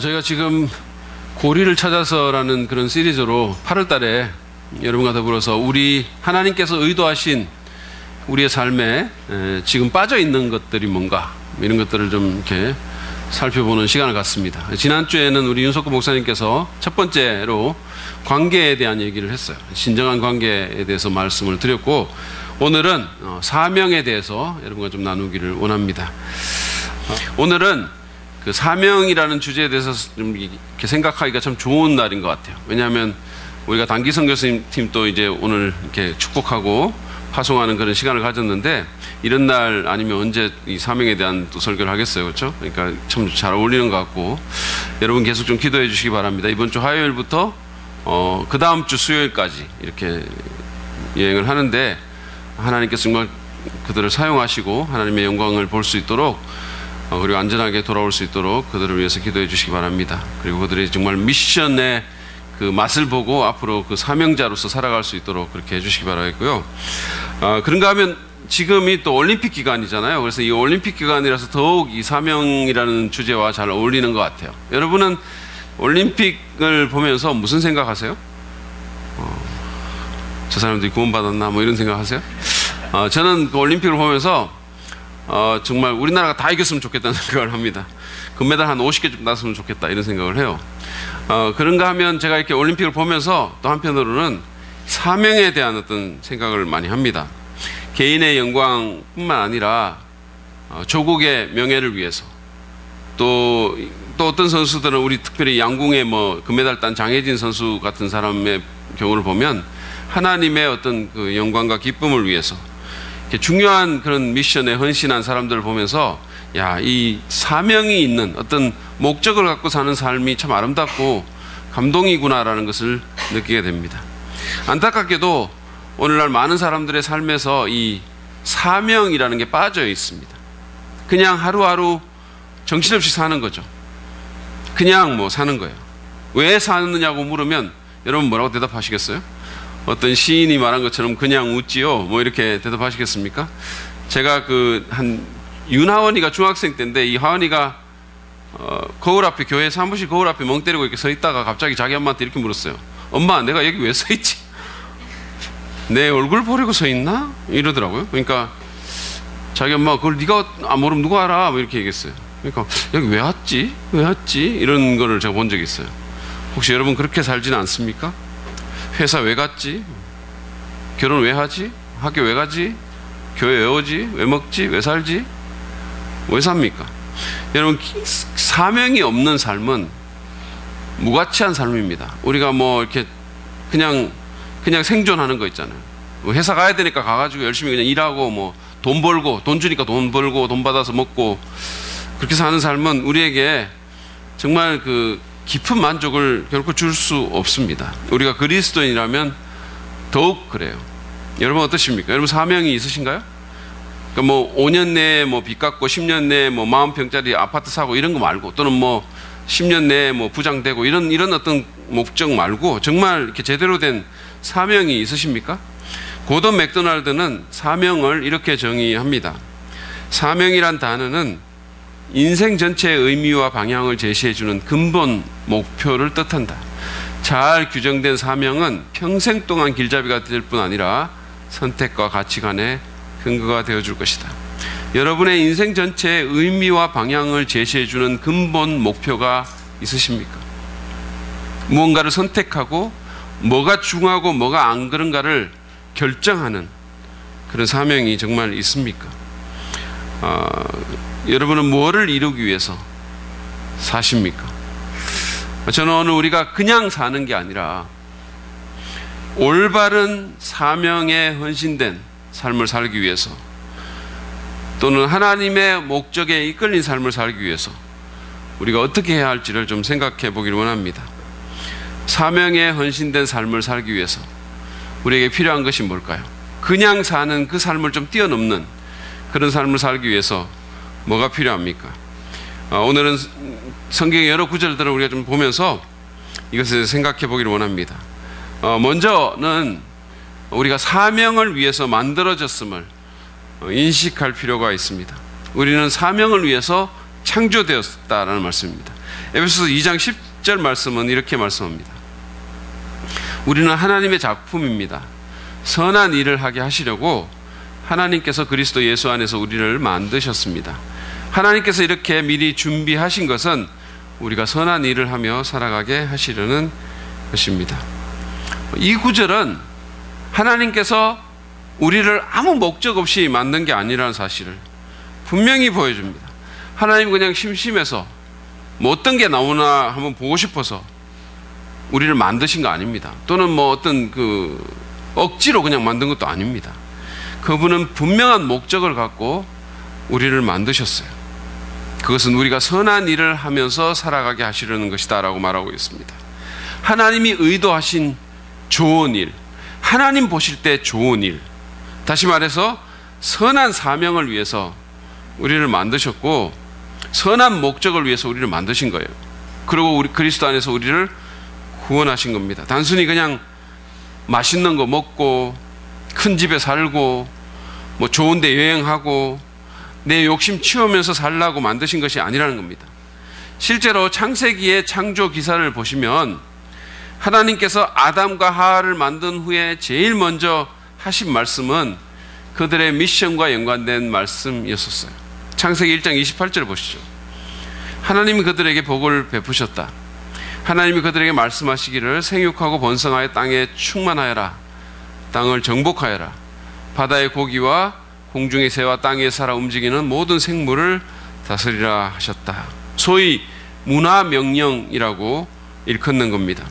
저희가 지금 고리를 찾아서라는 그런 시리즈로 8월 달에 여러분과 더불어서 우리 하나님께서 의도하신 우리의 삶에 지금 빠져 있는 것들이 뭔가 이런 것들을 좀 이렇게 살펴보는 시간을 갖습니다. 지난주에는 우리 윤석구 목사님께서 첫 번째로 관계에 대한 얘기를 했어요. 진정한 관계에 대해서 말씀을 드렸고, 오늘은 사명에 대해서 여러분과 좀 나누기를 원합니다. 오늘은 그 사명이라는 주제에 대해서 좀 이렇게 생각하기가 참 좋은 날인 것 같아요. 왜냐하면 우리가 단기 선교팀도 이제 오늘 이렇게 축복하고 파송하는 그런 시간을 가졌는데, 이런 날 아니면 언제 이 사명에 대한 또 설교를 하겠어요, 그렇죠? 그러니까 참 잘 어울리는 것 같고, 여러분 계속 좀 기도해 주시기 바랍니다. 이번 주 화요일부터 그 다음 주 수요일까지 이렇게 여행을 하는데, 하나님께서 정말 그들을 사용하시고 하나님의 영광을 볼 수 있도록, 그리고 안전하게 돌아올 수 있도록 그들을 위해서 기도해 주시기 바랍니다. 그리고 그들이 정말 미션의 그 맛을 보고 앞으로 그 사명자로서 살아갈 수 있도록 그렇게 해주시기 바라겠고요. 그런가 하면 지금이 또 올림픽 기간이잖아요. 그래서 이 올림픽 기간이라서 더욱 이 사명이라는 주제와 잘 어울리는 것 같아요. 여러분은 올림픽을 보면서 무슨 생각하세요? 저 사람들이 구원받았나 뭐 이런 생각하세요? 저는 그 올림픽을 보면서 정말 우리나라가 다 이겼으면 좋겠다는 생각을 합니다. 금메달 한 50개 좀 땄으면 좋겠다 이런 생각을 해요. 그런가 하면 제가 이렇게 올림픽을 보면서 또 한편으로는 사명에 대한 어떤 생각을 많이 합니다. 개인의 영광뿐만 아니라 조국의 명예를 위해서, 또 어떤 선수들은 우리 특별히 양궁의 뭐 금메달 딴 장혜진 선수 같은 사람의 경우를 보면 하나님의 어떤 그 영광과 기쁨을 위해서 중요한 그런 미션에 헌신한 사람들을 보면서, 야, 이 사명이 있는 어떤 목적을 갖고 사는 삶이 참 아름답고 감동이구나라는 것을 느끼게 됩니다. 안타깝게도 오늘날 많은 사람들의 삶에서 이 사명이라는 게 빠져 있습니다. 그냥 하루하루 정신없이 사는 거죠. 그냥 뭐 사는 거예요. 왜 사느냐고 물으면 여러분 뭐라고 대답하시겠어요? 어떤 시인이 말한 것처럼 그냥 웃지요 뭐 이렇게 대답하시겠습니까? 제가 윤하원이가 중학생 때인데, 이 하원이가 거울 앞에, 교회 사무실 거울 앞에 멍 때리고 이렇게 서 있다가 갑자기 자기 엄마한테 이렇게 물었어요. 엄마, 내가 여기 왜 서 있지? 내 얼굴 보려고 서 있나? 이러더라고요. 그러니까 자기 엄마가 그걸 네가 안 모르면 누가 알아? 뭐 이렇게 얘기했어요. 그러니까 여기 왜 왔지? 왜 왔지? 이런 거를 제가 본 적이 있어요. 혹시 여러분 그렇게 살지는 않습니까? 회사 왜 갔지? 결혼 왜 하지? 학교 왜 가지? 교회 왜 오지? 왜 먹지? 왜 살지? 왜 삽니까? 여러분, 사명이 없는 삶은 무가치한 삶입니다. 우리가 뭐 이렇게 그냥 생존하는 거 있잖아요. 뭐 회사 가야 되니까 가가지고 열심히 그냥 일하고 뭐 돈 벌고, 돈 주니까 돈 벌고 돈 받아서 먹고, 그렇게 사는 삶은 우리에게 정말 그 깊은 만족을 결코 줄 수 없습니다. 우리가 그리스도인이라면 더욱 그래요. 여러분 어떠십니까? 여러분 사명이 있으신가요? 그러니까 뭐 5년 내에 뭐 빚 갚고 10년 내에 뭐 40평짜리 아파트 사고 이런 거 말고, 또는 뭐 10년 내에 뭐 부장 되고 이런 어떤 목적 말고 정말 이렇게 제대로 된 사명이 있으십니까? 고던 맥도날드는 사명을 이렇게 정의합니다. 사명이란 단어는 인생 전체의 의미와 방향을 제시해주는 근본 목표를 뜻한다. 잘 규정된 사명은 평생 동안 길잡이가 될 뿐 아니라 선택과 가치관의 근거가 되어줄 것이다. 여러분의 인생 전체의 의미와 방향을 제시해주는 근본 목표가 있으십니까? 무언가를 선택하고 뭐가 중요하고 뭐가 안 그런가를 결정하는 그런 사명이 정말 있습니까? 여러분은 무엇을 이루기 위해서 사십니까? 저는 오늘 우리가 그냥 사는 게 아니라 올바른 사명에 헌신된 삶을 살기 위해서, 또는 하나님의 목적에 이끌린 삶을 살기 위해서 우리가 어떻게 해야 할지를 좀 생각해 보기를 원합니다. 사명에 헌신된 삶을 살기 위해서 우리에게 필요한 것이 뭘까요? 그냥 사는 그 삶을 좀 뛰어넘는 그런 삶을 살기 위해서 뭐가 필요합니까? 오늘은 성경의 여러 구절들을 우리가 좀 보면서 이것을 생각해 보기를 원합니다. 먼저는 우리가 사명을 위해서 만들어졌음을 인식할 필요가 있습니다. 우리는 사명을 위해서 창조되었다라는 말씀입니다. 에베소서 2장 10절 말씀은 이렇게 말씀합니다. 우리는 하나님의 작품입니다. 선한 일을 하게 하시려고 하나님께서 그리스도 예수 안에서 우리를 만드셨습니다. 하나님께서 이렇게 미리 준비하신 것은 우리가 선한 일을 하며 살아가게 하시려는 것입니다. 이 구절은 하나님께서 우리를 아무 목적 없이 만든 게 아니라는 사실을 분명히 보여줍니다. 하나님은 그냥 심심해서 뭐 어떤 게 나오나 한번 보고 싶어서 우리를 만드신 거 아닙니다. 또는 뭐 어떤 억지로 그냥 만든 것도 아닙니다. 그분은 분명한 목적을 갖고 우리를 만드셨어요. 그것은 우리가 선한 일을 하면서 살아가게 하시려는 것이다 라고 말하고 있습니다. 하나님이 의도하신 좋은 일, 하나님 보실 때 좋은 일, 다시 말해서 선한 사명을 위해서 우리를 만드셨고 선한 목적을 위해서 우리를 만드신 거예요. 그리고 우리 그리스도 안에서 우리를 구원하신 겁니다. 단순히 그냥 맛있는 거 먹고 큰 집에 살고 뭐 좋은 데 여행하고 내 욕심 치우면서 살라고 만드신 것이 아니라는 겁니다. 실제로 창세기의 창조 기사를 보시면 하나님께서 아담과 하와를 만든 후에 제일 먼저 하신 말씀은 그들의 미션과 연관된 말씀이었어요. 창세기 1장 28절 보시죠. 하나님이 그들에게 복을 베푸셨다. 하나님이 그들에게 말씀하시기를 생육하고 번성하여 땅에 충만하여라. 땅을 정복하여라. 바다의 고기와 공중의 새와 땅에 살아 움직이는 모든 생물을 다스리라 하셨다. 소위 문화명령이라고 일컫는 겁니다.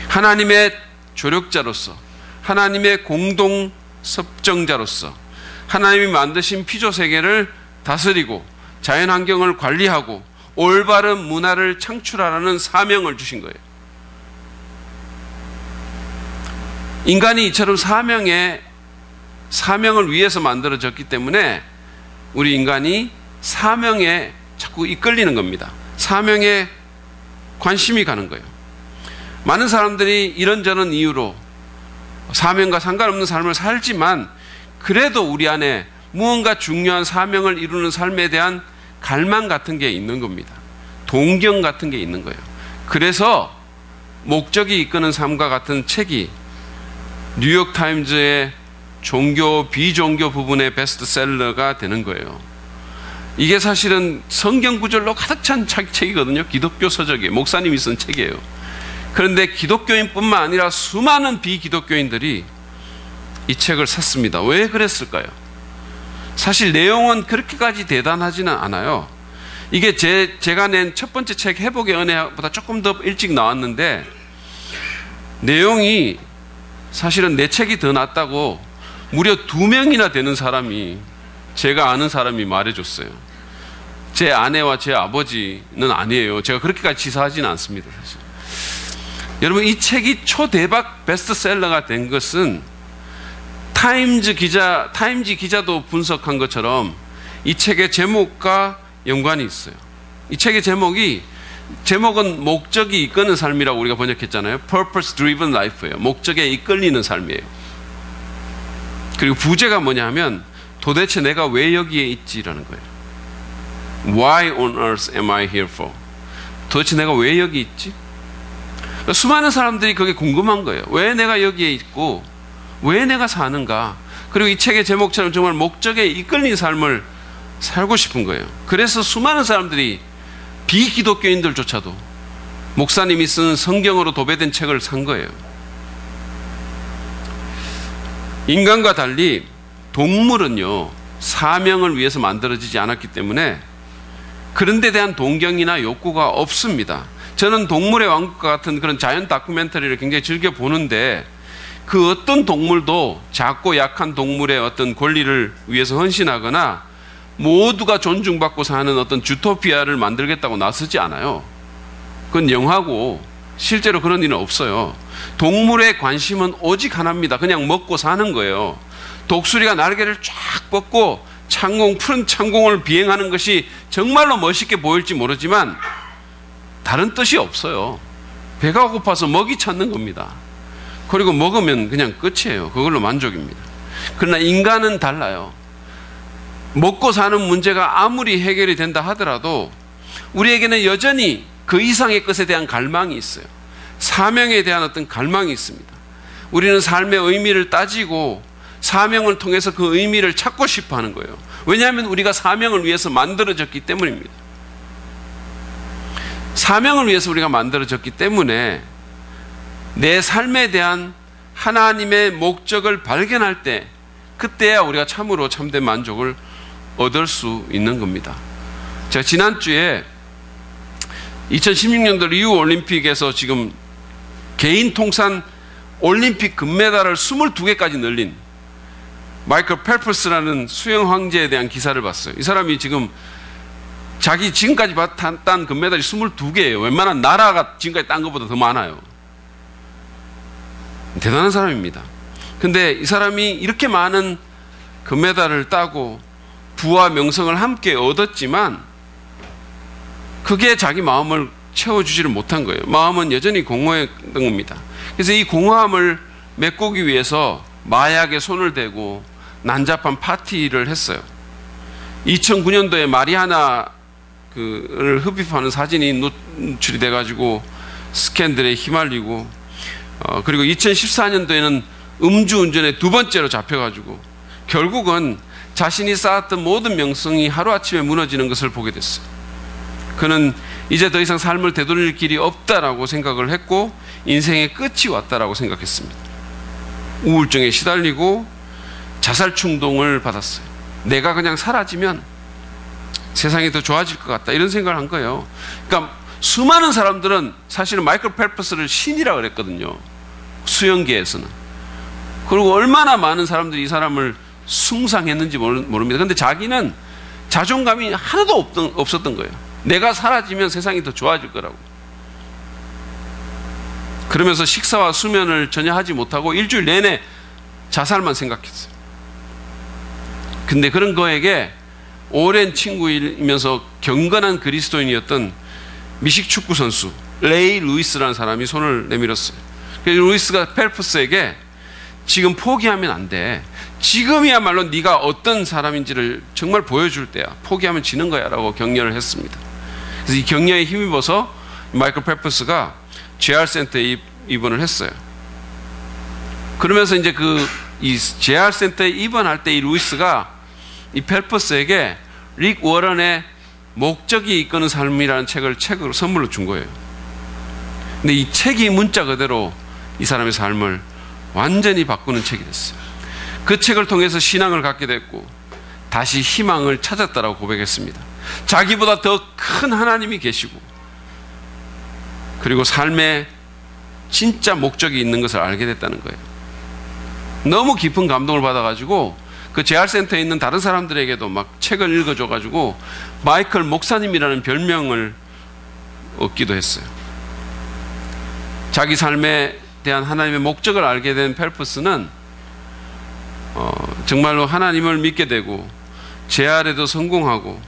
하나님의 조력자로서, 하나님의 공동 섭정자로서 하나님이 만드신 피조세계를 다스리고 자연환경을 관리하고 올바른 문화를 창출하라는 사명을 주신 거예요. 인간이 이처럼 사명을 위해서 만들어졌기 때문에 우리 인간이 사명에 자꾸 이끌리는 겁니다. 사명에 관심이 가는 거예요. 많은 사람들이 이런저런 이유로 사명과 상관없는 삶을 살지만 그래도 우리 안에 무언가 중요한 사명을 이루는 삶에 대한 갈망 같은 게 있는 겁니다. 동경 같은 게 있는 거예요. 그래서 목적이 이끄는 삶과 같은 책이 뉴욕타임즈의 종교, 비종교 부분의 베스트셀러가 되는 거예요. 이게 사실은 성경 구절로 가득 찬 책이거든요. 기독교 서적이에요. 목사님이 쓴 책이에요. 그런데 기독교인뿐만 아니라 수많은 비기독교인들이 이 책을 샀습니다. 왜 그랬을까요? 사실 내용은 그렇게까지 대단하지는 않아요. 이게 제가 낸 첫 번째 책 회복의 은혜보다 조금 더 일찍 나왔는데 내용이 사실은 내 책이 더 낫다고 무려 2명이나 되는 사람이, 제가 아는 사람이 말해줬어요. 제 아내와 제 아버지는 아니에요. 제가 그렇게까지 치사하지는 않습니다. 사실. 여러분, 이 책이 초대박 베스트셀러가 된 것은 타임지 기자도 분석한 것처럼 이 책의 제목과 연관이 있어요. 이 책의 제목은 목적이 이끄는 삶이라고 우리가 번역했잖아요. Purpose Driven Life예요. 목적에 이끌리는 삶이에요. 그리고 부제가 뭐냐 하면 도대체 내가 왜 여기에 있지라는 거예요. Why on earth am I here for? 도대체 내가 왜 여기 있지? 수많은 사람들이 그게 궁금한 거예요. 왜 내가 여기에 있고 왜 내가 사는가? 그리고 이 책의 제목처럼 정말 목적에 이끌린 삶을 살고 싶은 거예요. 그래서 수많은 사람들이 비기독교인들조차도 목사님이 쓴 성경으로 도배된 책을 산 거예요. 인간과 달리 동물은요, 사명을 위해서 만들어지지 않았기 때문에 그런 데 대한 동경이나 욕구가 없습니다. 저는 동물의 왕국과 같은 그런 자연 다큐멘터리를 굉장히 즐겨 보는데 그 어떤 동물도 작고 약한 동물의 어떤 권리를 위해서 헌신하거나 모두가 존중받고 사는 어떤 주토피아를 만들겠다고 나서지 않아요. 그건 영화고 실제로 그런 일은 없어요. 동물의 관심은 오직 하나입니다. 그냥 먹고 사는 거예요. 독수리가 날개를 쫙 뻗고 푸른 창공을 비행하는 것이 정말로 멋있게 보일지 모르지만 다른 뜻이 없어요. 배가 고파서 먹이 찾는 겁니다. 그리고 먹으면 그냥 끝이에요. 그걸로 만족입니다. 그러나 인간은 달라요. 먹고 사는 문제가 아무리 해결이 된다 하더라도 우리에게는 여전히 그 이상의 것에 대한 갈망이 있어요. 사명에 대한 어떤 갈망이 있습니다. 우리는 삶의 의미를 따지고 사명을 통해서 그 의미를 찾고 싶어 하는 거예요. 왜냐하면 우리가 사명을 위해서 만들어졌기 때문입니다. 사명을 위해서 우리가 만들어졌기 때문에 내 삶에 대한 하나님의 목적을 발견할 때, 그때야 우리가 참으로 참된 만족을 얻을 수 있는 겁니다. 제가 지난주에 2016년도 리우 올림픽에서 지금 개인 통산 올림픽 금메달을 22개까지 늘린 마이클 펠프스라는 수영 황제에 대한 기사를 봤어요. 이 사람이 지금 자기 지금까지 딴 금메달이 22개예요. 웬만한 나라가 지금까지 딴 것보다 더 많아요. 대단한 사람입니다. 근데 이 사람이 이렇게 많은 금메달을 따고 부와 명성을 함께 얻었지만 그게 자기 마음을 채워주지를 못한 거예요. 마음은 여전히 공허했던 겁니다. 그래서 이 공허함을 메꾸기 위해서 마약에 손을 대고 난잡한 파티를 했어요. 2009년도에 마리아나를 흡입하는 사진이 노출이 돼가지고 스캔들에 휘말리고, 그리고 2014년도에는 음주운전에 2번째로 잡혀가지고 결국은 자신이 쌓았던 모든 명성이 하루아침에 무너지는 것을 보게 됐어요. 그는 이제 더 이상 삶을 되돌릴 길이 없다라고 생각을 했고 인생의 끝이 왔다라고 생각했습니다. 우울증에 시달리고 자살 충동을 받았어요. 내가 그냥 사라지면 세상이 더 좋아질 것 같다, 이런 생각을 한 거예요. 그러니까 수많은 사람들은 사실은 마이클 펠프스를 신이라고 그랬거든요. 수영계에서는. 그리고 얼마나 많은 사람들이 이 사람을 숭상했는지 모릅니다. 그런데 자기는 자존감이 하나도 없었던 거예요. 내가 사라지면 세상이 더 좋아질 거라고. 그러면서 식사와 수면을 전혀 하지 못하고 일주일 내내 자살만 생각했어요. 근데 그런 거에게 오랜 친구이면서 경건한 그리스도인이었던 미식 축구 선수 레이 루이스라는 사람이 손을 내밀었어요. 그래서 루이스가 펠프스에게 지금 포기하면 안 돼. 지금이야말로 네가 어떤 사람인지를 정말 보여줄 때야. 포기하면 지는 거야 라고 격려를 했습니다. 그래서 이 격려에 힘입어서 마이클 펠프스가 재활센터에 입원을 했어요. 그러면서 이제 이 재활센터에 입원할 때 이 루이스가 이 펠프스에게 릭 워런의 목적이 이끄는 삶이라는 책을 선물로 준 거예요. 근데 이 책이 문자 그대로 이 사람의 삶을 완전히 바꾸는 책이 됐어요. 그 책을 통해서 신앙을 갖게 됐고 다시 희망을 찾았다라고 고백했습니다. 자기보다 더 큰 하나님이 계시고 그리고 삶에 진짜 목적이 있는 것을 알게 됐다는 거예요. 너무 깊은 감동을 받아가지고 그 재활센터에 있는 다른 사람들에게도 막 책을 읽어줘가지고 마이클 목사님이라는 별명을 얻기도 했어요. 자기 삶에 대한 하나님의 목적을 알게 된 펠프스는 정말로 하나님을 믿게 되고 재활에도 성공하고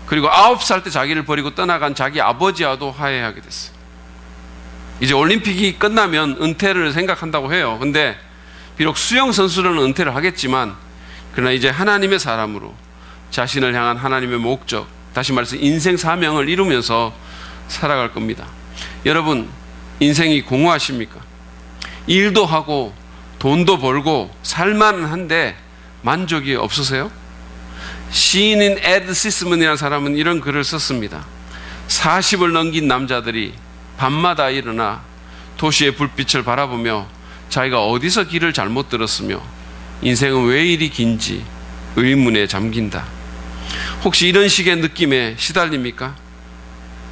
그리고 9살 때 자기를 버리고 떠나간 자기 아버지와도 화해하게 됐어요. 이제 올림픽이 끝나면 은퇴를 생각한다고 해요. 근데 비록 수영 선수로는 은퇴를 하겠지만 그러나 이제 하나님의 사람으로 자신을 향한 하나님의 목적, 다시 말해서 인생 사명을 이루면서 살아갈 겁니다. 여러분, 인생이 공허하십니까? 일도 하고 돈도 벌고 살만한데 만족이 없으세요? 시인인 에드 시스먼이라는 사람은 이런 글을 썼습니다. 40을 넘긴 남자들이 밤마다 일어나 도시의 불빛을 바라보며 자기가 어디서 길을 잘못 들었으며 인생은 왜 이리 긴지 의문에 잠긴다. 혹시 이런 식의 느낌에 시달립니까?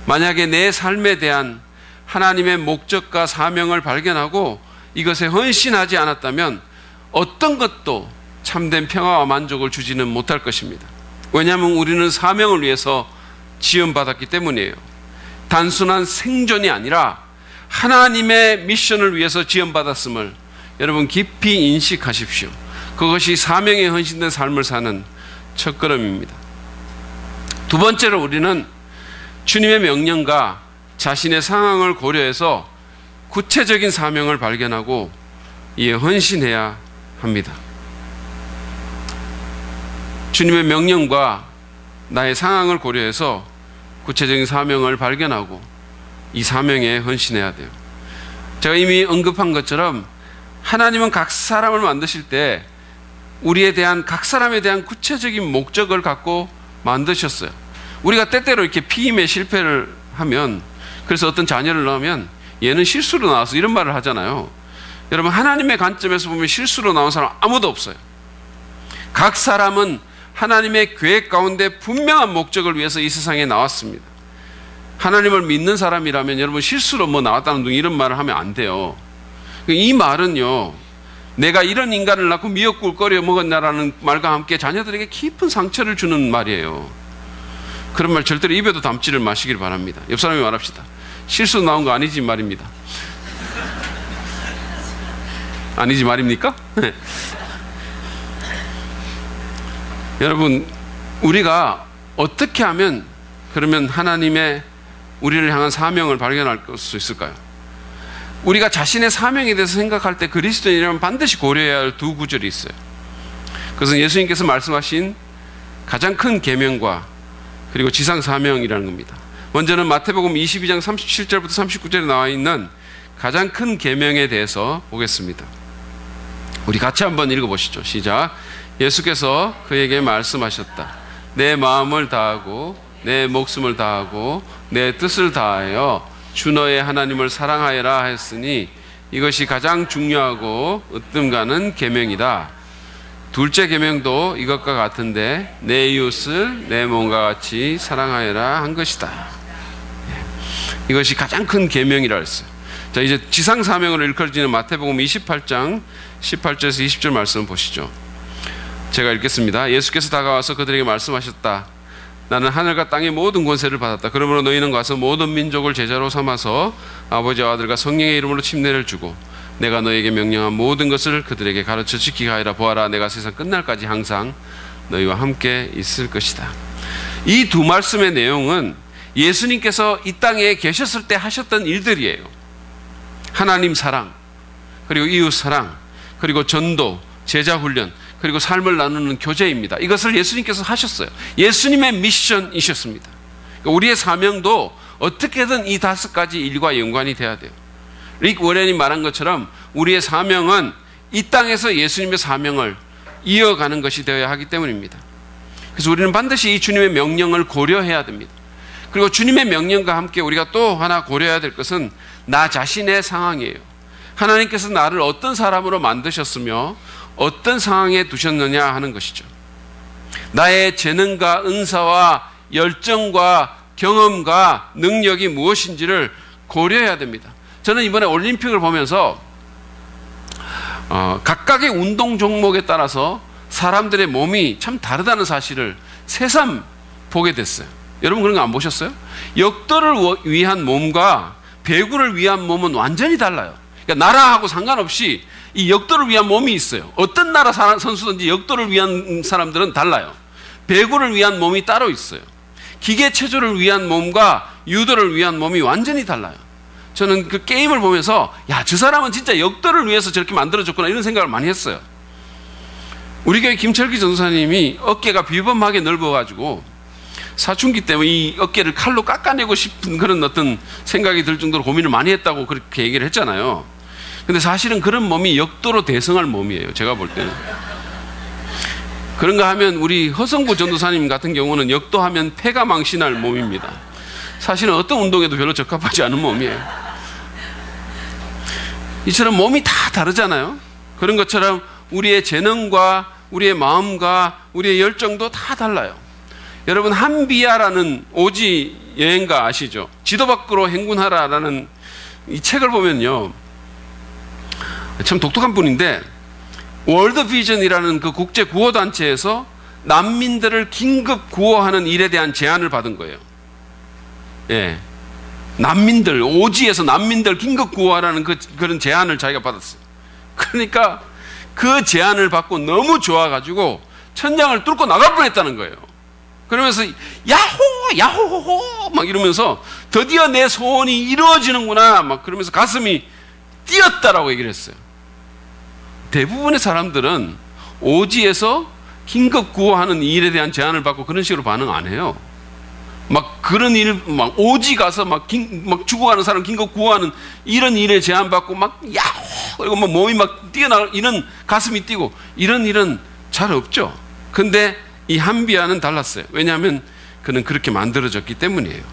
만약에 내 삶에 대한 하나님의 목적과 사명을 발견하고 이것에 헌신하지 않았다면 어떤 것도 참된 평화와 만족을 주지는 못할 것입니다. 왜냐하면 우리는 사명을 위해서 지음받았기 때문이에요. 단순한 생존이 아니라 하나님의 미션을 위해서 지음받았음을 여러분 깊이 인식하십시오. 그것이 사명에 헌신된 삶을 사는 첫걸음입니다. 두 번째로 우리는 주님의 명령과 자신의 상황을 고려해서 구체적인 사명을 발견하고 이에 헌신해야 합니다. 주님의 명령과 나의 상황을 고려해서 구체적인 사명을 발견하고 이 사명에 헌신해야 돼요. 제가 이미 언급한 것처럼 하나님은 각 사람을 만드실 때 각 사람에 대한 구체적인 목적을 갖고 만드셨어요. 우리가 때때로 이렇게 피임에 실패를 하면, 그래서 어떤 자녀를 낳으면 얘는 실수로 나와서 이런 말을 하잖아요. 여러분, 하나님의 관점에서 보면 실수로 나온 사람 아무도 없어요. 각 사람은 하나님의 계획 가운데 분명한 목적을 위해서 이 세상에 나왔습니다. 하나님을 믿는 사람이라면 여러분 실수로 뭐 나왔다는 둥 이런 말을 하면 안 돼요. 이 말은요, 내가 이런 인간을 낳고 미역국을 끓여 먹었냐라는 말과 함께 자녀들에게 깊은 상처를 주는 말이에요. 그런 말 절대로 입에도 담지를 마시길 바랍니다. 옆 사람이 말합시다. 실수 나온 거 아니지 말입니다. 아니지 말입니까? 여러분, 우리가 어떻게 하면 그러면 하나님의 우리를 향한 사명을 발견할 수 있을까요? 우리가 자신의 사명에 대해서 생각할 때 그리스도인이라면 반드시 고려해야 할 두 구절이 있어요. 그것은 예수님께서 말씀하신 가장 큰 계명과 그리고 지상 사명이라는 겁니다. 먼저는 마태복음 22장 37절부터 39절에 나와 있는 가장 큰 계명에 대해서 보겠습니다. 우리 같이 한번 읽어보시죠. 시작. 예수께서 그에게 말씀하셨다. 내 마음을 다하고 내 목숨을 다하고 내 뜻을 다하여 주 너의 하나님을 사랑하여라 했으니 이것이 가장 중요하고 으뜸 가는 계명이다. 둘째 계명도 이것과 같은데 내 이웃을 내 몸과 같이 사랑하여라 한 것이다. 이것이 가장 큰 계명이라 했어요. 자, 이제 지상 사명으로 일컬어지는 마태복음 28장 18절에서 20절 말씀 보시죠. 제가 읽겠습니다. 예수께서 다가와서 그들에게 말씀하셨다. 나는 하늘과 땅의 모든 권세를 받았다. 그러므로 너희는 가서 모든 민족을 제자로 삼아서 아버지와 아들과 성령의 이름으로 침례를 주고 내가 너에게 명령한 모든 것을 그들에게 가르쳐 지키게 하여라. 보아라, 내가 세상 끝날까지 항상 너희와 함께 있을 것이다. 이 두 말씀의 내용은 예수님께서 이 땅에 계셨을 때 하셨던 일들이에요. 하나님 사랑, 그리고 이웃 사랑, 그리고 전도, 제자 훈련, 그리고 삶을 나누는 교제입니다. 이것을 예수님께서 하셨어요. 예수님의 미션이셨습니다. 그러니까 우리의 사명도 어떻게든 이 5가지 일과 연관이 돼야 돼요. 릭 워렌이 말한 것처럼 우리의 사명은 이 땅에서 예수님의 사명을 이어가는 것이 되어야 하기 때문입니다. 그래서 우리는 반드시 이 주님의 명령을 고려해야 됩니다. 그리고 주님의 명령과 함께 우리가 또 하나 고려해야 될 것은 나 자신의 상황이에요. 하나님께서 나를 어떤 사람으로 만드셨으며 어떤 상황에 두셨느냐 하는 것이죠. 나의 재능과 은사와 열정과 경험과 능력이 무엇인지를 고려해야 됩니다. 저는 이번에 올림픽을 보면서 각각의 운동 종목에 따라서 사람들의 몸이 참 다르다는 사실을 새삼 보게 됐어요. 여러분 그런 거 안 보셨어요? 역도를 위한 몸과 배구를 위한 몸은 완전히 달라요. 그러니까 나라하고 상관없이 이 역도를 위한 몸이 있어요. 어떤 나라 선수든지 역도를 위한 사람들은 달라요. 배구를 위한 몸이 따로 있어요. 기계 체조를 위한 몸과 유도를 위한 몸이 완전히 달라요. 저는 그 게임을 보면서 야, 저 사람은 진짜 역도를 위해서 저렇게 만들어졌구나 이런 생각을 많이 했어요. 우리 교회 김철기 전도사님이 어깨가 비범하게 넓어가지고 사춘기 때문에 이 어깨를 칼로 깎아내고 싶은 그런 어떤 생각이 들 정도로 고민을 많이 했다고 그렇게 얘기를 했잖아요. 근데 사실은 그런 몸이 역도로 대성할 몸이에요. 제가 볼 때는. 그런가 하면 우리 허성부 전도사님 같은 경우는 역도하면 폐가 망신할 몸입니다. 사실은 어떤 운동에도 별로 적합하지 않은 몸이에요. 이처럼 몸이 다 다르잖아요. 그런 것처럼 우리의 재능과 우리의 마음과 우리의 열정도 다 달라요. 여러분 한비야라는 오지 여행가 아시죠? 지도 밖으로 행군하라라는 이 책을 보면요, 참 독특한 분인데 월드 비전이라는 그 국제 구호 단체에서 난민들을 긴급 구호하는 일에 대한 제안을 받은 거예요. 예, 난민들, 오지에서 난민들 긴급 구호하라는 그런 제안을 자기가 받았어요. 그러니까 그 제안을 받고 너무 좋아가지고 천장을 뚫고 나갈 뻔했다는 거예요. 그러면서 야호 야호호호 막 이러면서 드디어 내 소원이 이루어지는구나 막 그러면서 가슴이 뛰었다라고 얘기를 했어요. 대부분의 사람들은 오지에서 긴급 구호하는 일에 대한 제안을 받고 그런 식으로 반응 안 해요. 막 그런 일, 막 오지 가서 막 죽어가는 사람 긴급 구호하는 이런 일에 제한받고 막 야호 이거 막 몸이 막 뛰어나 이런 가슴이 뛰고 이런 일은 잘 없죠. 근데 이 한비아는 달랐어요. 왜냐하면 그는 그렇게 만들어졌기 때문이에요.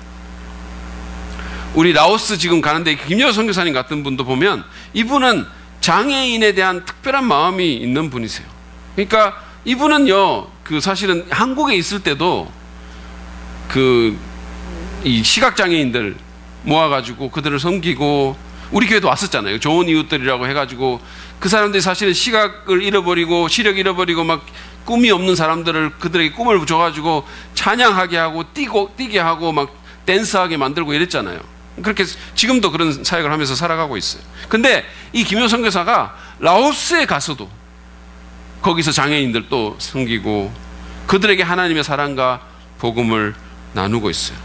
우리 라오스 지금 가는데 김여호 선교사님 같은 분도 보면 이분은 장애인에 대한 특별한 마음이 있는 분이세요. 그러니까 이분은요, 그 사실은 한국에 있을 때도 이 시각장애인들 모아가지고 그들을 섬기고 우리 교회도 왔었잖아요. 좋은 이웃들이라고 해가지고 그 사람들이 사실은 시각을 잃어버리고 시력 잃어버리고 막 꿈이 없는 사람들을 그들에게 꿈을 줘가지고 찬양하게 하고 뛰게 하고 막 댄스하게 만들고 이랬잖아요. 그렇게 지금도 그런 사역을 하면서 살아가고 있어요. 근데 이 김여호 선교사가 라오스에 가서도 거기서 장애인들 또 섬기고 그들에게 하나님의 사랑과 복음을 나누고 있어요.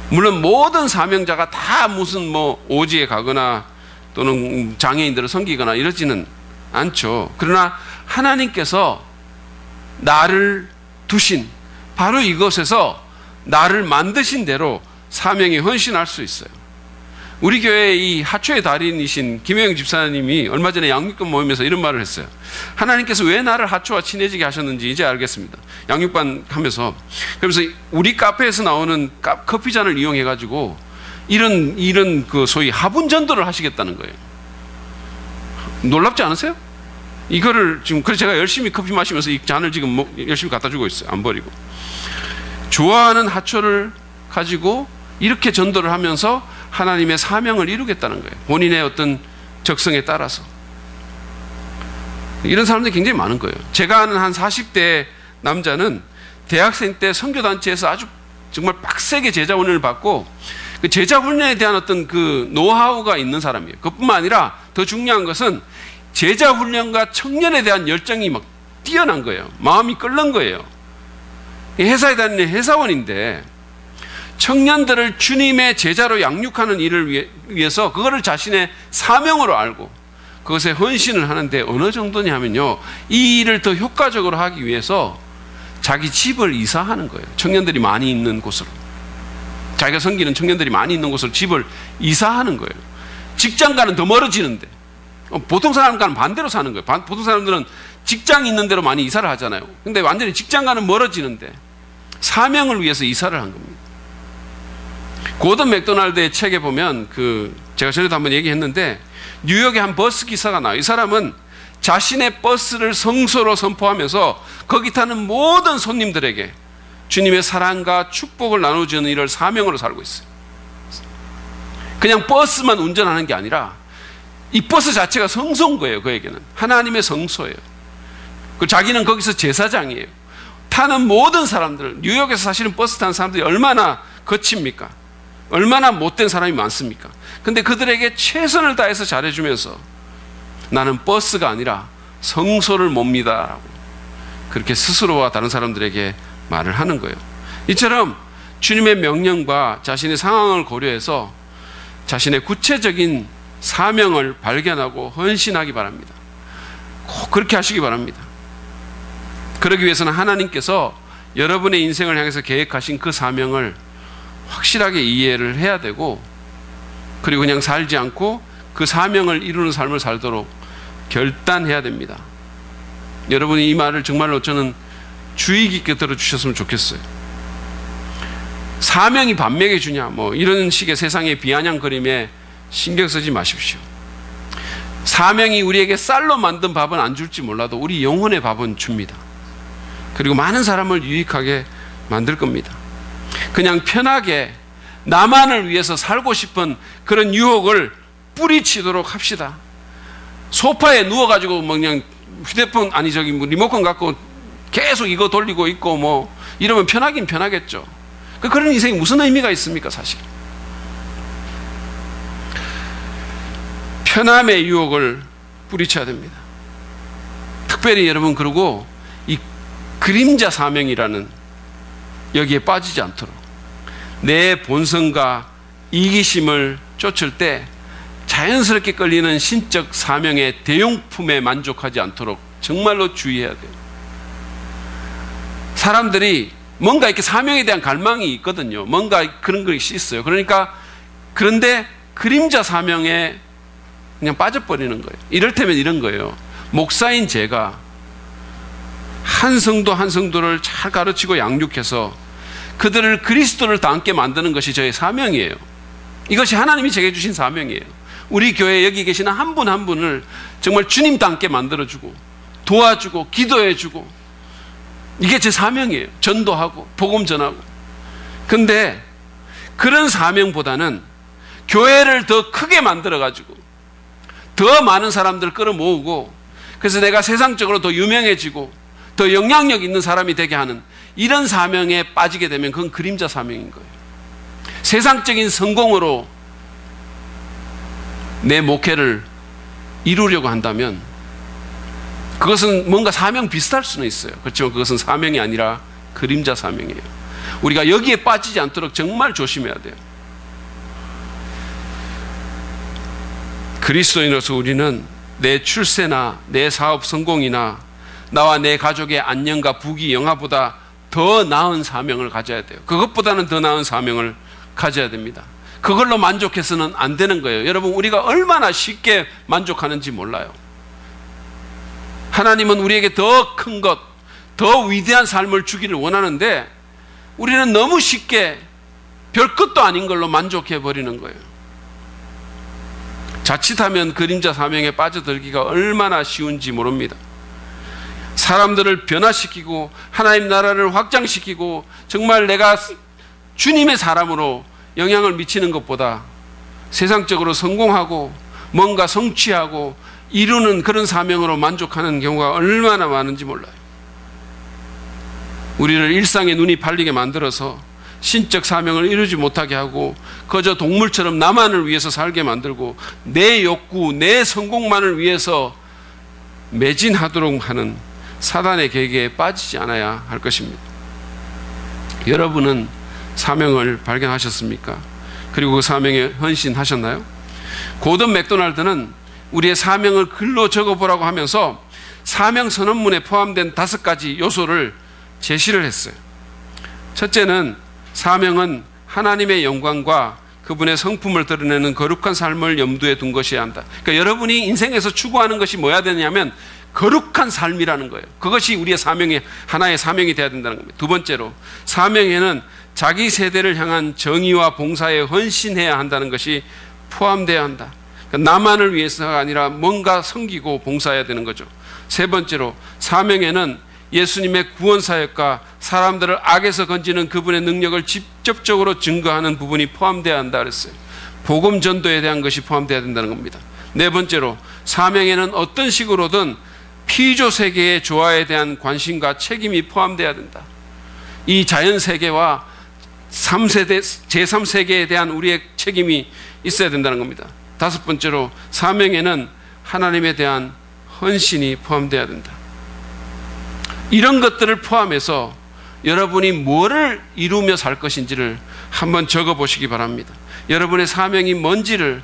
물론 모든 사명자가 다 무슨 뭐 오지에 가거나 또는 장애인들을 섬기거나 이러지는 않죠. 그러나 하나님께서 나를 두신 바로 이것에서 나를 만드신 대로 사명에 헌신할 수 있어요. 우리 교회 이 하초의 달인이신 김혜영 집사님이 얼마 전에 양육반 모임에서 이런 말을 했어요. 하나님께서 왜 나를 하초와 친해지게 하셨는지 이제 알겠습니다. 양육반 하면서. 그러면서 우리 카페에서 나오는 커피잔을 이용해 가지고 이런 그 소위 화분 전도를 하시겠다는 거예요. 놀랍지 않으세요? 이거를 지금 그래서 제가 열심히 커피 마시면서 이 잔을 지금 열심히 갖다 주고 있어요. 안 버리고. 좋아하는 하초를 가지고 이렇게 전도를 하면서 하나님의 사명을 이루겠다는 거예요. 본인의 어떤 적성에 따라서. 이런 사람들이 굉장히 많은 거예요. 제가 아는 한 40대 남자는 대학생 때 선교단체에서 아주 정말 빡세게 제자훈련을 받고 그 제자훈련에 대한 어떤 그 노하우가 있는 사람이에요. 그뿐만 아니라 더 중요한 것은 제자훈련과 청년에 대한 열정이 막 뛰어난 거예요. 마음이 끓는 거예요. 회사에 다니는 회사원인데 청년들을 주님의 제자로 양육하는 일을 위해서 그거를 자신의 사명으로 알고 그것에 헌신을 하는데 어느 정도냐면요, 이 일을 더 효과적으로 하기 위해서 자기 집을 이사하는 거예요. 청년들이 많이 있는 곳으로, 자기가 섬기는 청년들이 많이 있는 곳으로 집을 이사하는 거예요. 직장과는 더 멀어지는데 보통 사람과는 반대로 사는 거예요. 보통 사람들은 직장이 있는 데로 많이 이사를 하잖아요. 근데 완전히 직장과는 멀어지는데 사명을 위해서 이사를 한 겁니다. 고든 맥도날드의 책에 보면 제가 전에도 한번 얘기했는데 뉴욕의 한 버스 기사가 나와요. 이 사람은 자신의 버스를 성소로 선포하면서 거기 타는 모든 손님들에게 주님의 사랑과 축복을 나눠주는 일을 사명으로 살고 있어요. 그냥 버스만 운전하는 게 아니라 이 버스 자체가 성소인 거예요. 그에게는 하나님의 성소예요. 자기는 거기서 제사장이에요. 타는 모든 사람들, 뉴욕에서 사실은 버스 타는 사람들이 얼마나 거칩니까? 얼마나 못된 사람이 많습니까? 근데 그들에게 최선을 다해서 잘해주면서 나는 버스가 아니라 성소를 몹니다라고 그렇게 스스로와 다른 사람들에게 말을 하는 거예요. 이처럼 주님의 명령과 자신의 상황을 고려해서 자신의 구체적인 사명을 발견하고 헌신하기 바랍니다. 꼭 그렇게 하시기 바랍니다. 그러기 위해서는 하나님께서 여러분의 인생을 향해서 계획하신 그 사명을 확실하게 이해를 해야 되고, 그리고 그냥 살지 않고 그 사명을 이루는 삶을 살도록 결단해야 됩니다. 여러분이 이 말을 정말로 저는 주의 깊게 들어주셨으면 좋겠어요. 사명이 밥 먹여주냐 뭐 이런 식의 세상의 비아냥거림에 신경 쓰지 마십시오. 사명이 우리에게 쌀로 만든 밥은 안 줄지 몰라도 우리 영혼의 밥은 줍니다. 그리고 많은 사람을 유익하게 만들 겁니다. 그냥 편하게 나만을 위해서 살고 싶은 그런 유혹을 뿌리치도록 합시다. 소파에 누워가지고 뭐 그냥 휴대폰 뭐 리모컨 갖고 계속 이거 돌리고 있고 뭐 이러면 편하긴 편하겠죠. 그런 인생이 무슨 의미가 있습니까? 사실 편함의 유혹을 뿌리쳐야 됩니다. 특별히 여러분, 그리고 이 그림자 사명이라는 여기에 빠지지 않도록 내 본성과 이기심을 쫓을 때 자연스럽게 끌리는 신적 사명의 대용품에 만족하지 않도록 정말로 주의해야 돼요. 사람들이 뭔가 이렇게 사명에 대한 갈망이 있거든요. 뭔가 그런 것이 있어요. 그러니까 그런데 그림자 사명에 그냥 빠져버리는 거예요. 이를테면 이런 거예요. 목사인 제가 한 성도 한 성도를 잘 가르치고 양육해서 그들을 그리스도를 닮게 만드는 것이 저의 사명이에요. 이것이 하나님이 제게 주신 사명이에요. 우리 교회에 여기 계시는 한 분 한 분을 정말 주님 닮게 만들어주고 도와주고 기도해주고, 이게 제 사명이에요. 전도하고 복음 전하고. 근데 그런 사명보다는 교회를 더 크게 만들어가지고 더 많은 사람들을 끌어모으고, 그래서 내가 세상적으로 더 유명해지고 더 영향력 있는 사람이 되게 하는 이런 사명에 빠지게 되면 그건 그림자 사명인 거예요. 세상적인 성공으로 내 목회를 이루려고 한다면 그것은 뭔가 사명 비슷할 수는 있어요. 그렇지만 그것은 사명이 아니라 그림자 사명이에요. 우리가 여기에 빠지지 않도록 정말 조심해야 돼요. 그리스도인으로서 우리는 내 출세나 내 사업 성공이나 나와 내 가족의 안녕과 부귀 영화보다 더 나은 사명을 가져야 돼요. 그것보다는 더 나은 사명을 가져야 됩니다. 그걸로 만족해서는 안 되는 거예요. 여러분, 우리가 얼마나 쉽게 만족하는지 몰라요. 하나님은 우리에게 더 큰 것, 더 위대한 삶을 주기를 원하는데 우리는 너무 쉽게 별 것도 아닌 걸로 만족해 버리는 거예요. 자칫하면 그림자 사명에 빠져들기가 얼마나 쉬운지 모릅니다. 사람들을 변화시키고 하나님 나라를 확장시키고 정말 내가 주님의 사람으로 영향을 미치는 것보다 세상적으로 성공하고 뭔가 성취하고 이루는 그런 사명으로 만족하는 경우가 얼마나 많은지 몰라요. 우리를 일상에 눈이 팔리게 만들어서 신적 사명을 이루지 못하게 하고 그저 동물처럼 나만을 위해서 살게 만들고 내 욕구, 내 성공만을 위해서 매진하도록 하는 사단의 계계에 빠지지 않아야 할 것입니다. 여러분은 사명을 발견하셨습니까? 그리고 그 사명에 헌신하셨나요? 고든 맥도날드는 우리의 사명을 글로 적어보라고 하면서 사명 선언문에 포함된 5가지 요소를 제시를 했어요. 첫째는 사명은 하나님의 영광과 그분의 성품을 드러내는 거룩한 삶을 염두에 둔 것이어야 한다. 그러니까 여러분이 인생에서 추구하는 것이 뭐야 되냐면 거룩한 삶이라는 거예요. 그것이 우리의 사명의 하나의 사명이 되어야 된다는 겁니다. 두 번째로, 사명에는 자기 세대를 향한 정의와 봉사에 헌신해야 한다는 것이 포함되어야 한다. 그러니까 나만을 위해서가 아니라 뭔가 섬기고 봉사해야 되는 거죠. 세 번째로, 사명에는 예수님의 구원 사역과 사람들을 악에서 건지는 그분의 능력을 직접적으로 증거하는 부분이 포함되어야 한다 그랬어요. 복음 전도에 대한 것이 포함되어야 된다는 겁니다. 네 번째로, 사명에는 어떤 식으로든 피조 세계의 조화에 대한 관심과 책임이 포함되어야 된다. 이 자연 세계와 제3세계에 대한 우리의 책임이 있어야 된다는 겁니다. 다섯 번째로, 사명에는 하나님에 대한 헌신이 포함되어야 된다. 이런 것들을 포함해서 여러분이 뭐를 이루며 살 것인지를 한번 적어보시기 바랍니다. 여러분의 사명이 뭔지를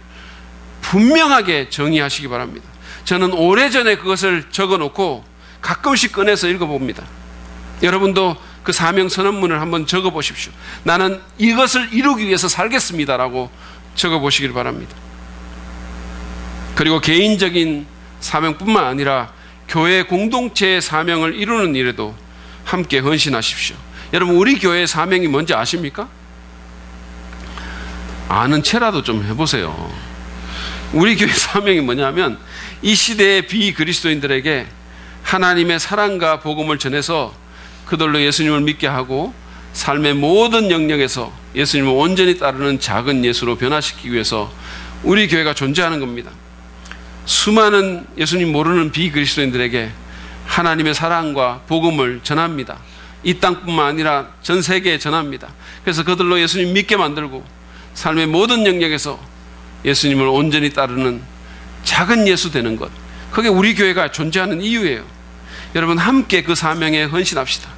분명하게 정의하시기 바랍니다. 저는 오래전에 그것을 적어놓고 가끔씩 꺼내서 읽어봅니다. 여러분도 그 사명 선언문을 한번 적어보십시오. 나는 이것을 이루기 위해서 살겠습니다라고 적어보시길 바랍니다. 그리고 개인적인 사명뿐만 아니라 교회 공동체의 사명을 이루는 일에도 함께 헌신하십시오. 여러분, 우리 교회의 사명이 뭔지 아십니까? 아는 체라도 좀 해보세요. 우리 교회 사명이 뭐냐면 이 시대의 비그리스도인들에게 하나님의 사랑과 복음을 전해서 그들로 예수님을 믿게 하고 삶의 모든 영역에서 예수님을 온전히 따르는 작은 예수로 변화시키기 위해서 우리 교회가 존재하는 겁니다. 수많은 예수님 모르는 비그리스도인들에게 하나님의 사랑과 복음을 전합니다. 이 땅뿐만 아니라 전 세계에 전합니다. 그래서 그들로 예수님 믿게 만들고 삶의 모든 영역에서 예수님을 온전히 따르는 작은 예수 되는 것, 그게 우리 교회가 존재하는 이유예요. 여러분, 함께 그 사명에 헌신합시다.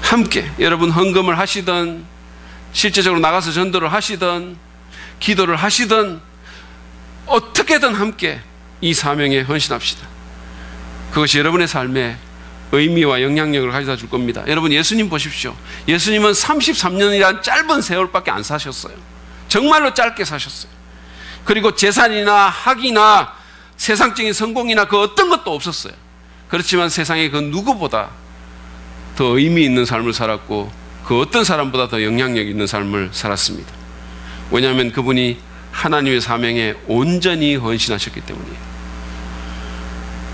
함께 여러분 헌금을 하시든 실제적으로 나가서 전도를 하시든 기도를 하시든 어떻게든 함께 이 사명에 헌신합시다. 그것이 여러분의 삶에 의미와 영향력을 가져다 줄 겁니다. 여러분, 예수님 보십시오. 예수님은 33년이란 짧은 세월밖에 안 사셨어요. 정말로 짧게 사셨어요. 그리고 재산이나 학이나 세상적인 성공이나 그 어떤 것도 없었어요. 그렇지만 세상에 그 누구보다 더 의미 있는 삶을 살았고 그 어떤 사람보다 더 영향력 있는 삶을 살았습니다. 왜냐하면 그분이 하나님의 사명에 온전히 헌신하셨기 때문이에요.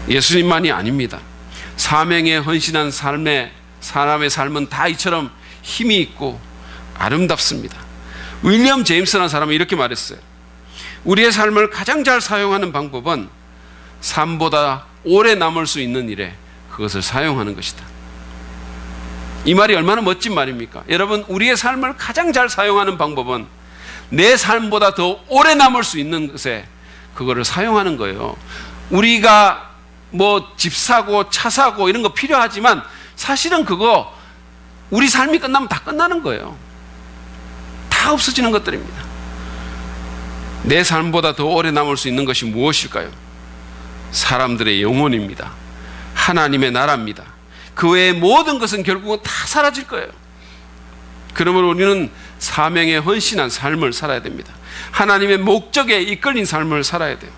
예수님만이 아닙니다. 사명에 헌신한 사람의 삶은 다 이처럼 힘이 있고 아름답습니다. 윌리엄 제임스라는 사람은 이렇게 말했어요. 우리의 삶을 가장 잘 사용하는 방법은 삶보다 오래 남을 수 있는 일에 그것을 사용하는 것이다. 이 말이 얼마나 멋진 말입니까? 여러분, 우리의 삶을 가장 잘 사용하는 방법은 내 삶보다 더 오래 남을 수 있는 것에 그거를 사용하는 거예요. 우리가 뭐 집 사고 차 사고 이런 거 필요하지만 사실은 그거 우리 삶이 끝나면 다 끝나는 거예요. 다 없어지는 것들입니다. 내 삶보다 더 오래 남을 수 있는 것이 무엇일까요? 사람들의 영혼입니다. 하나님의 나라입니다. 그 외의 모든 것은 결국은 다 사라질 거예요. 그러므로 우리는 사명에 헌신한 삶을 살아야 됩니다. 하나님의 목적에 이끌린 삶을 살아야 돼요.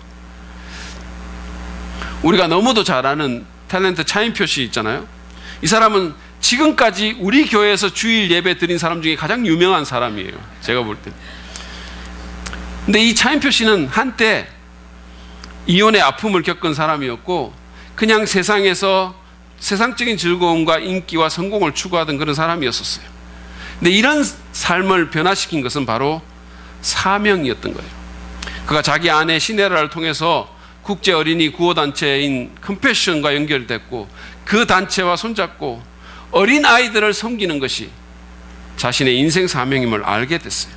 우리가 너무도 잘 아는 탤런트 차인표 씨 있잖아요. 이 사람은 지금까지 우리 교회에서 주일 예배 드린 사람 중에 가장 유명한 사람이에요. 제가 볼 때. 근데 이 차인표 씨는 한때 이혼의 아픔을 겪은 사람이었고 그냥 세상에서 세상적인 즐거움과 인기와 성공을 추구하던 그런 사람이었었어요. 근데 이런 삶을 변화시킨 것은 바로 사명이었던 거예요. 그가 자기 아내 시네라를 통해서 국제 어린이 구호단체인 컴패션과 연결됐고 그 단체와 손잡고 어린 아이들을 섬기는 것이 자신의 인생 사명임을 알게 됐어요.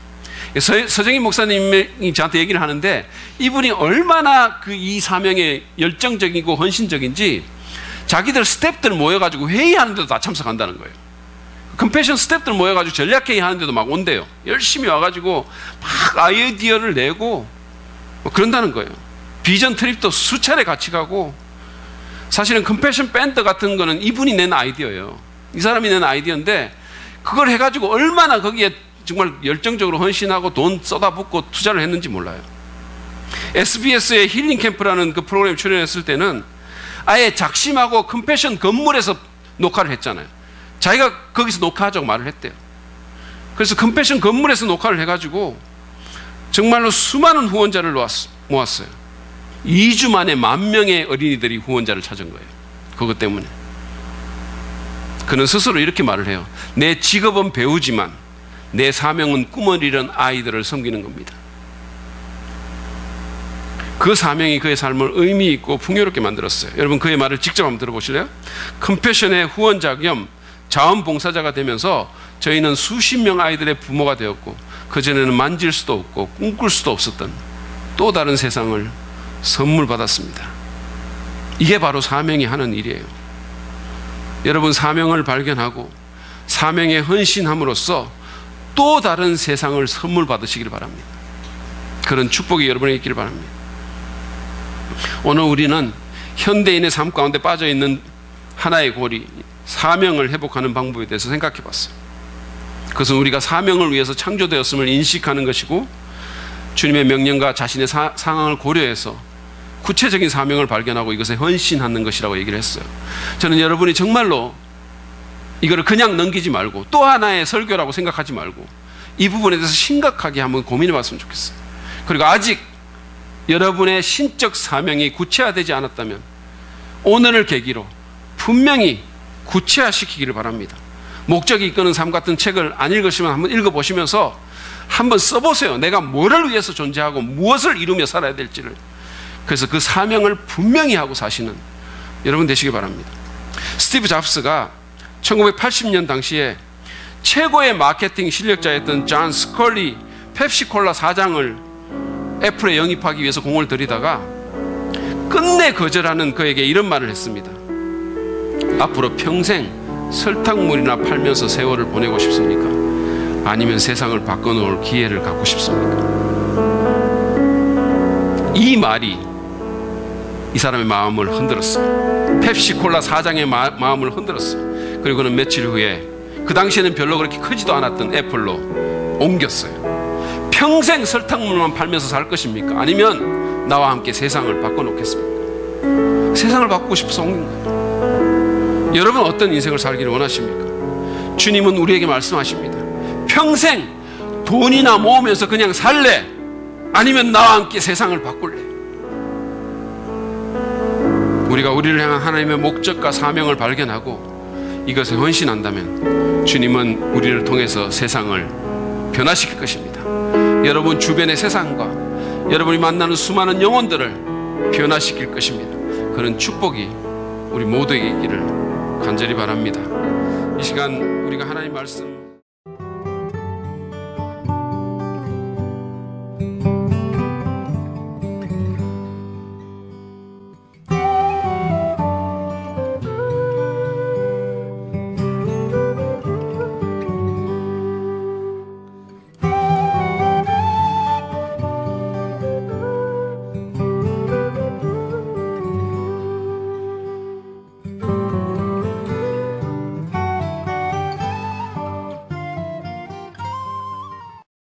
서정희 목사님이 저한테 얘기를 하는데 이분이 얼마나 이 사명에 열정적이고 헌신적인지 자기들 스태프들 모여가지고 회의하는데도 다 참석한다는 거예요. 컴패션 스태프들 모여가지고 전략회의 하는데도 막 온대요. 열심히 와가지고 막 아이디어를 내고 그런다는 거예요. 비전 트립도 수차례 같이 가고 사실은 컴패션 밴드 같은 거는 이분이 낸 아이디어예요. 이 사람이 낸 아이디어인데 그걸 해가지고 얼마나 거기에 정말 열정적으로 헌신하고 돈 쏟아붓고 투자를 했는지 몰라요. SBS의 힐링 캠프라는 그 프로그램 출연했을 때는 아예 작심하고 컴패션 건물에서 녹화를 했잖아요. 자기가 거기서 녹화하자고 말을 했대요. 그래서 컴패션 건물에서 녹화를 해가지고 정말로 수많은 후원자를 모았어요. 2주 만에 10,000명의 어린이들이 후원자를 찾은 거예요. 그것 때문에. 그는 스스로 이렇게 말을 해요. 내 직업은 배우지만 내 사명은 꿈을 이룬 아이들을 섬기는 겁니다. 그 사명이 그의 삶을 의미 있고 풍요롭게 만들었어요. 여러분, 그의 말을 직접 한번 들어보실래요? 컴패션의 후원자 겸 자원봉사자가 되면서 저희는 수십 명 아이들의 부모가 되었고 그전에는 만질 수도 없고 꿈꿀 수도 없었던 또 다른 세상을 선물 받았습니다. 이게 바로 사명이 하는 일이에요. 여러분, 사명을 발견하고 사명에 헌신함으로써 또 다른 세상을 선물 받으시길 바랍니다. 그런 축복이 여러분에게 있기를 바랍니다. 오늘 우리는 현대인의 삶 가운데 빠져있는 하나의 고리, 사명을 회복하는 방법에 대해서 생각해 봤어요. 그것은 우리가 사명을 위해서 창조되었음을 인식하는 것이고 주님의 명령과 자신의 상황을 고려해서 구체적인 사명을 발견하고 이것에 헌신하는 것이라고 얘기를 했어요. 저는 여러분이 정말로 이거를 그냥 넘기지 말고 또 하나의 설교라고 생각하지 말고 이 부분에 대해서 심각하게 한번 고민해 봤으면 좋겠어요. 그리고 아직 여러분의 신적 사명이 구체화되지 않았다면 오늘을 계기로 분명히 구체화시키기를 바랍니다. 목적이 이끄는 삶 같은 책을 안 읽으시면 한번 읽어보시면서 한번 써보세요. 내가 뭐를 위해서 존재하고 무엇을 이루며 살아야 될지를. 그래서 그 사명을 분명히 하고 사시는 여러분 되시기 바랍니다. 스티브 잡스가 1980년 당시에 최고의 마케팅 실력자였던 존 스컬리 펩시콜라 사장을 애플에 영입하기 위해서 공을 들이다가 끝내 거절하는 그에게 이런 말을 했습니다. 앞으로 평생 설탕물이나 팔면서 세월을 보내고 싶습니까? 아니면 세상을 바꿔놓을 기회를 갖고 싶습니까? 이 말이 이 사람의 마음을 흔들었어요. 펩시콜라 사장의 마음을 흔들었어요. 그리고 그는 며칠 후에 그 당시에는 별로 그렇게 크지도 않았던 애플로 옮겼어요. 평생 설탕물만 팔면서 살 것입니까? 아니면 나와 함께 세상을 바꿔놓겠습니까? 세상을 바꾸고 싶어서 옮긴 거예요. 여러분 어떤 인생을 살기를 원하십니까? 주님은 우리에게 말씀하십니다. 평생 돈이나 모으면서 그냥 살래? 아니면 나와 함께 세상을 바꿀래? 우리가 우리를 향한 하나님의 목적과 사명을 발견하고 이것에 헌신한다면 주님은 우리를 통해서 세상을 변화시킬 것입니다. 여러분 주변의 세상과 여러분이 만나는 수많은 영혼들을 변화시킬 것입니다. 그런 축복이 우리 모두에게 있기를 간절히 바랍니다. 이 시간 우리가 하나님 말씀